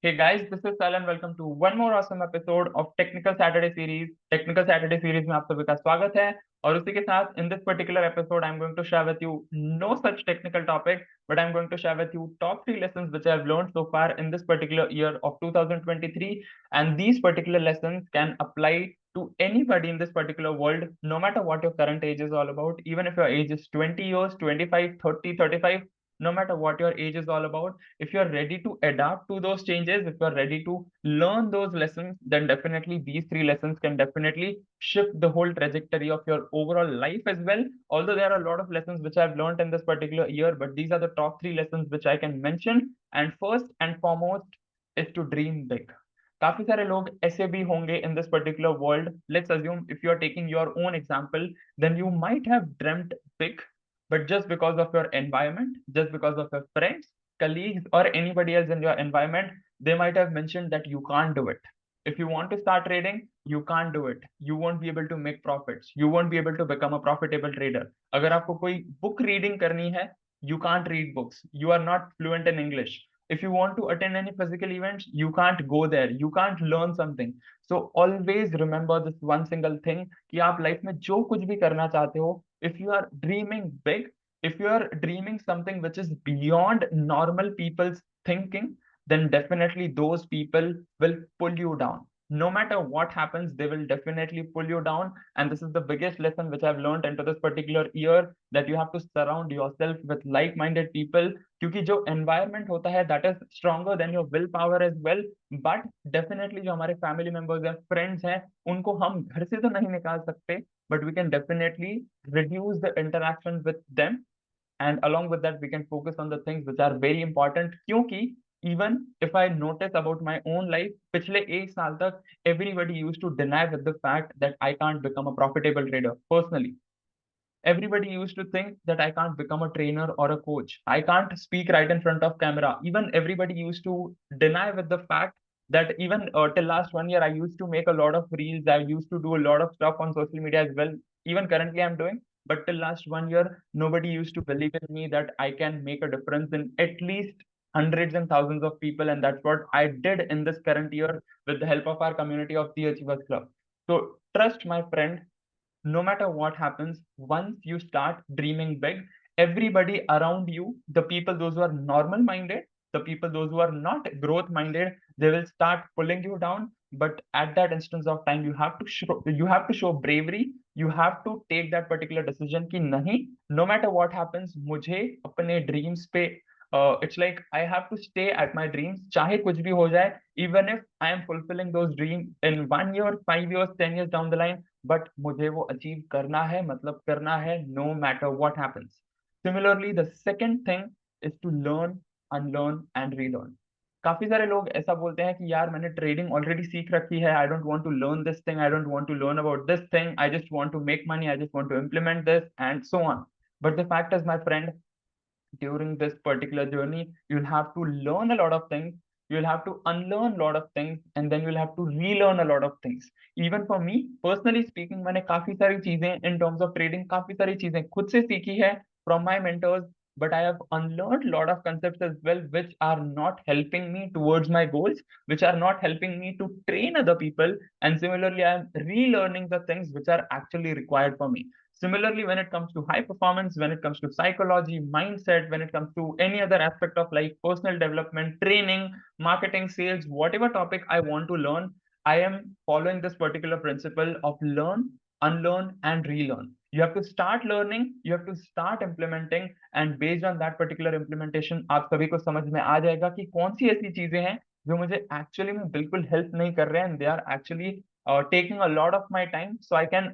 Hey guys, this is Sal and welcome to one more awesome episode of Technical Saturday Series. Technical Saturday Series में आप सभी का स्वागत है और उसी के साथ in this particular episode I'm going to share with you no such technical topic but I'm going to share with you top 3 lessons which I've learned so far in this particular year of 2023, and these particular lessons can apply to anybody in this particular world no matter what your current age is all about, even if your age is 20 years, 25, 30, 35, no matter what your age is all about. If you're ready to adapt to those changes, if you're ready to learn those lessons, then definitely these 3 lessons can definitely shift the whole trajectory of your overall life as well. Although there are a lot of lessons which I've learned in this particular year, but these are the top 3 lessons which I can mention. And first and foremost is to dream big. काफी सारे लोग ऐसे भी होंगे in this particular world. Let's assume if you are taking your own example, then you might have dreamt big, but just because of your environment, just because of your friends, colleagues, or anybody else in your environment, they might have mentioned that you can't do it. If you want to start trading, you can't do it. You won't be able to make profits. You won't be able to become a profitable trader. अगर आपको कोई book reading करनी है, you can't read books. You are not fluent in English. If you want to attend any physical events, you can't go there. You can't learn something. So always remember this one single thing कि आप life में जो कुछ भी करना चाहते हो, if you are dreaming big, if you are dreaming something which is beyond normal people's thinking, then definitely those people will pull you down. No matter what happens, they will definitely pull you down. And this is the biggest lesson which I've learned into this particular year, that you have to surround yourself with like-minded people. क्योंकि जो environment होता है, that is stronger than your willpower as well. But definitely जो हमारे family members हैं, friends हैं, उनको हम घर से तो नहीं निकाल सकते, but we can definitely reduce the interaction with them, and along with that we can focus on the things which are very important. क्योंकि even if I notice about my own life, पिछले 1 साल तक everybody used to deny with the fact that I can't become a profitable trader personally. Everybody used to think that I can't become a trainer or a coach. I can't speak right in front of camera. Even everybody used to deny with the fact that even till last 1 year, I used to make a lot of reels. I used to do a lot of stuff on social media as well. Even currently, I'm doing. But till last 1 year, nobody used to believe in me that I can make a difference in at least hundreds and thousands of people. And that's what I did in this current year with the help of our community of the Achievers Club. So trust my friend, no matter what happens, once you start dreaming big, everybody around you, the people, those who are normal minded, the people, those who are not growth minded, they will start pulling you down. But at that instance of time, you have to show bravery. You have to take that particular decision कि नहीं, no matter what happens, मुझे अपने dreams पे it's like I have to stay at my dreams, चाहे कुछ भी हो जाए, even if I am fulfilling those dreams in 1 year, 5 years, 10 years down the line, but मुझे वो अचीव करना है, मतलब करना है, no matter what happens. Similarly, the second thing is to learn, unlearn and relearn. काफी सारे लोग ऐसा बोलते हैं कि यार मैंने ट्रेडिंग ऑलरेडी सीख रखी है, I don't want to learn this thing, I don't want to learn about this thing, I just want to make money, I just want to implement this and so on. But the fact is my friend, during this particular journey, you'll have to learn a lot of things, you'll have to unlearn a lot of things, and then you'll have to relearn a lot of things. Even for me personally speaking, मैंने काफी सारी चीजें in terms of trading, काफी सारी चीजें खुद से सीखी है from my mentors, but I have unlearned a lot of concepts as well which are not helping me towards my goals, which are not helping me to train other people. And similarly, I am relearning the things which are actually required for me. Similarly, when it comes to high performance, when it comes to psychology, mindset, when it comes to any other aspect of life, personal development, training, marketing, sales, whatever topic I want to learn, I am following this particular principle of learn, unlearn, and relearn. You have to start learning, you have to start implementing, and based on that particular implementation, आप सभी को समझ में आ जाएगा कि कौन सी ऐसी चीजें हैं जो मुझे एक्चुअली में बिल्कुल हेल्प नहीं कर रहे हैं, and they are actually taking a lot of my time, so I can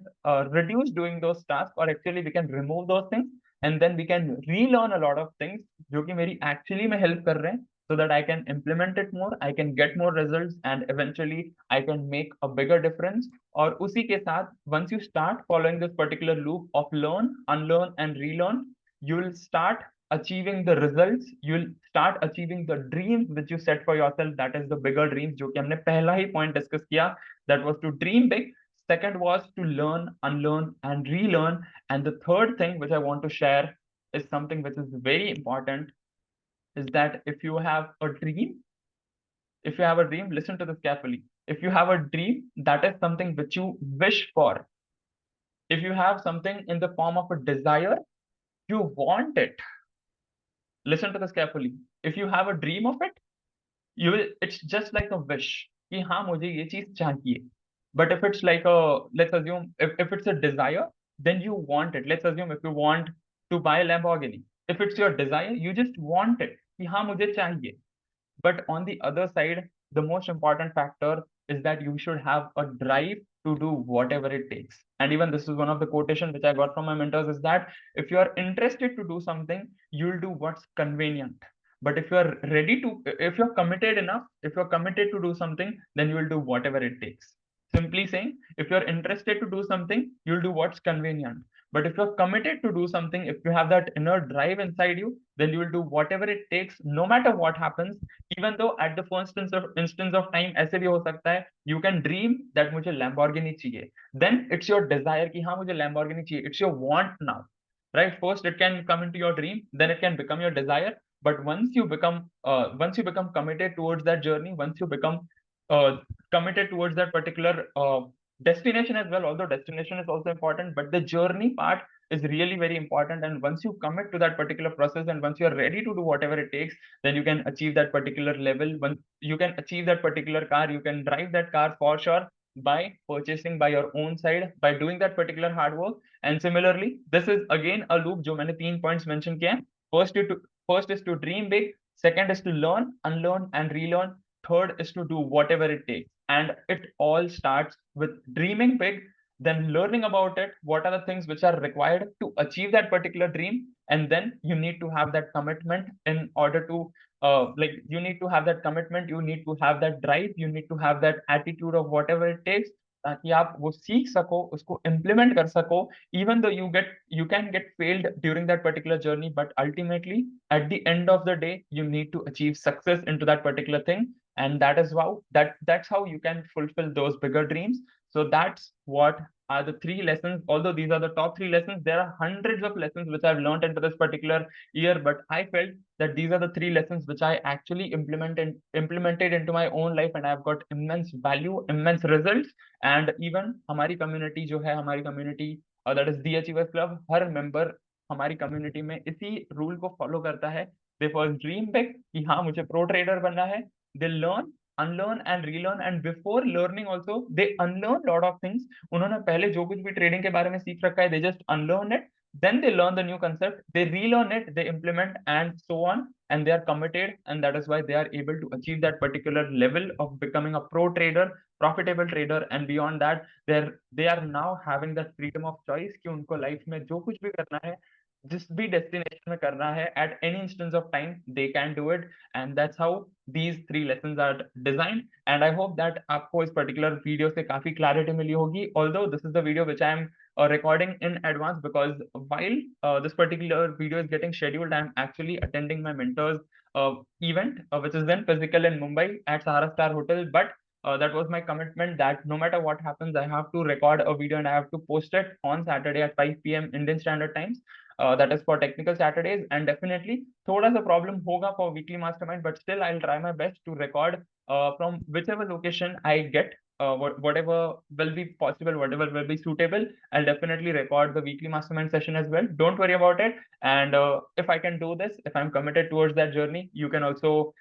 reduce doing those tasks, or actually we can remove those things, and then we can relearn a lot of things जो कि मेरी actually में help कर रहे हैं, so that I can implement it more, I can get more results, and eventually I can make a bigger difference. और उसी के साथ once you start following this particular loop of learn, unlearn and relearn, you will start achieving the results, you will start achieving the dreams which you set for yourself. That is the bigger dreams जो कि हमने पहला ही point discuss किया, that was to dream big. Second was to learn, unlearn and relearn. And the third thing which I want to share is something which is very important, is that if you have a dream, If you have a dream, listen to this carefully. If you have a dream, that is something which you wish for. If you have something in the form of a desire, you want it. Listen to this carefully. If you have a dream of it, you will, it's just like a wish कि हाँ मुझे ये चीज चाहिए. But if it's like a, let's assume, if it's a desire, then you want it. Let's assume if you want to buy a Lamborghini, if it's your desire, you just want it कि हाँ मुझे चाहिए. But on the other side, the most important factor is that you should have a drive to do whatever it takes. And even this is one of the quotation which I got from my mentors, is that if you are interested to do something, you'll do what's convenient. But if you're ready to, if you're committed enough, if you're committed to do something, then you will do whatever it takes. Simply saying, if you're interested to do something, you'll do what's convenient. But if you're committed to do something, if you have that inner drive inside you, then you will do whatever it takes, no matter what happens. Even though at the first instance of time ऐसे भी हो सकता है, you can dream that मुझे Lamborghini चाहिए. Then it's your desire कि हाँ मुझे Lamborghini चाहिए. It's your want now, right? First it can come into your dream, then it can become your desire. But once you become committed towards that journey, once you become uh, committed towards that particular destination as well, although destination is also important, but the journey part is really very important. And once you commit to that particular process, and once you are ready to do whatever it takes, then you can achieve that particular level. When you can achieve that particular car, you can drive that car for sure by purchasing by your own side, by doing that particular hard work. And similarly, this is again a loop जो मैंने 3 points mention किए हैं. First is to dream big, second is to learn, unlearn and relearn, third is to do whatever it takes. And it all starts with dreaming big, then learning about it, what are the things which are required to achieve that particular dream, and then you need to have that commitment in order to like you need to have that commitment, you need to have that drive, you need to have that attitude of whatever it takes, ताकि आप वो सीख सको, उसको implement कर सको. Even though you can get failed during that particular journey, but ultimately at the end of the day you need to achieve success into that particular thing. And that is how that's how you can fulfill those bigger dreams. So that's what are the 3 lessons. Although these are the top 3 lessons, there are hundreds of lessons which I've learned into this particular year, but I felt that these are the 3 lessons which I actually implemented into my own life, and I've got immense value, immense results. And even हमारी community जो है, हमारी community that is the Achievers Club, her member हमारी community में इसी rule को follow करता है. They first dream big कि हाँ मुझे pro trader बनना है. They learn, unlearn and relearn, and before learning also they unlearn lot of things. उन्होंने पहले जो कुछ भी trading के बारे में सीख रखा है, they just unlearn it, then they learn the new concept, they relearn it, they implement and so on, and they are committed, and that is why they are able to achieve that particular level of becoming a pro trader, profitable trader. And beyond that, they are now having that freedom of choice कि उनको life में जो कुछ भी करना है, जिस भी destination में करना है, at any instance of time they can do it. And that's how these 3 lessons are designed. And I hope that आपको इस particular video से काफी clarity मिली होगी. Although this is the video which I am recording in advance, because while this particular video is getting scheduled, I'm actually attending my mentor's event, which is then physical in Mumbai at Sahara Star Hotel. But that was my commitment that no matter what happens, I have to record a video and I have to post it on Saturday at 5 p.m. Indian Standard Times. That is for technical Saturdays. And definitely थोड़ा सा problem होगा for weekly mastermind, but still I'll try my best to record from whichever location I get. Whatever will be possible, whatever will be suitable, I'll definitely record the weekly mastermind session as well. Don't worry about it. And if I can do this, if I'm committed towards that journey, you can also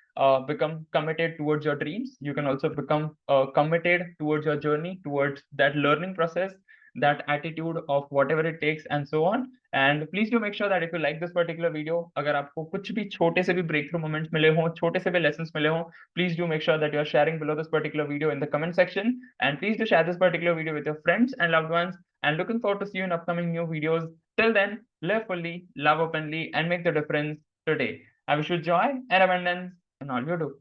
become committed towards your dreams. You can also become committed towards your journey, towards that learning process, that attitude of whatever it takes and so on. And please do make sure that if you like this particular video, अगर आपको कुछ भी छोटे से भी breakthrough moments मिले हों, छोटे से भी lessons मिले हों, please do make sure that you are sharing below this particular video in the comment section. And please do share this particular video with your friends and loved ones. And looking forward to see you in upcoming new videos. Till then, live fully, love openly, and make the difference today. I wish you joy and abundance in all you do.